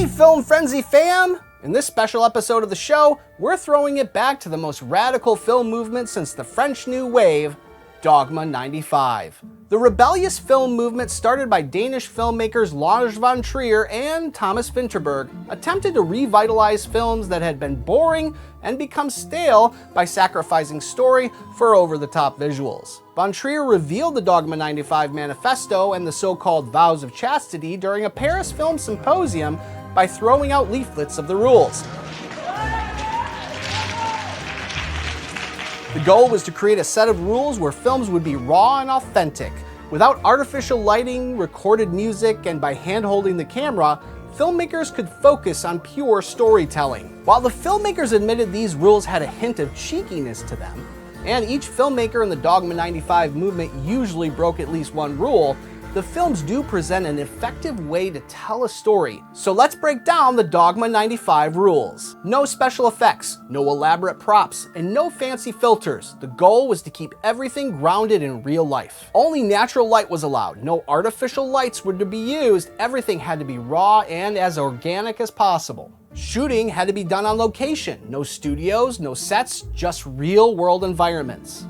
Hey Film Frenzy fam! In this special episode of the show, we're throwing it back to the most radical film movement since the French New Wave, Dogme 95. The rebellious film movement started by Danish filmmakers Lars Von Trier and Thomas Vinterberg attempted to revitalize films that had been boring and become stale by sacrificing story for over-the-top visuals. Von Trier revealed the Dogme 95 manifesto and the so-called vows of chastity during a Paris film symposium by throwing out leaflets of the rules. The goal was to create a set of rules where films would be raw and authentic. Without artificial lighting, recorded music, and by hand-holding the camera, filmmakers could focus on pure storytelling. While the filmmakers admitted these rules had a hint of cheekiness to them, and each filmmaker in the Dogme 95 movement usually broke at least one rule, the films do present an effective way to tell a story. So let's break down the Dogme 95 rules. No special effects, no elaborate props, and no fancy filters. The goal was to keep everything grounded in real life. Only natural light was allowed. No artificial lights were to be used. Everything had to be raw and as organic as possible. Shooting had to be done on location. No studios, no sets, just real-world environments.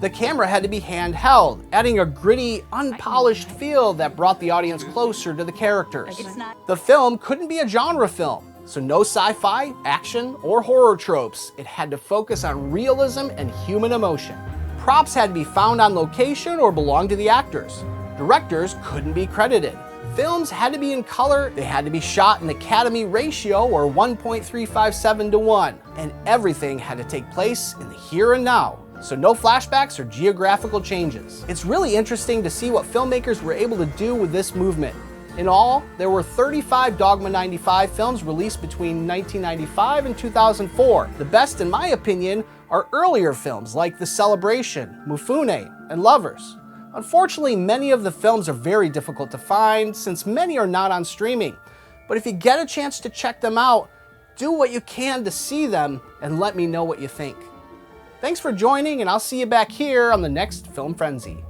The camera had to be handheld, adding a gritty, unpolished feel that brought the audience closer to the characters. The film couldn't be a genre film, so no sci-fi, action, or horror tropes. It had to focus on realism and human emotion. Props had to be found on location or belong to the actors. Directors couldn't be credited. Films had to be in color, they had to be shot in Academy ratio or 1.357 to 1, and everything had to take place in the here and now. So no flashbacks or geographical changes. It's really interesting to see what filmmakers were able to do with this movement. In all, there were 35 Dogme 95 films released between 1995 and 2004. The best, in my opinion, are earlier films like The Celebration, Mufune, and Lovers. Unfortunately, many of the films are very difficult to find since many are not on streaming. But if you get a chance to check them out, do what you can to see them and let me know what you think. Thanks for joining, and I'll see you back here on the next Film Frenzy.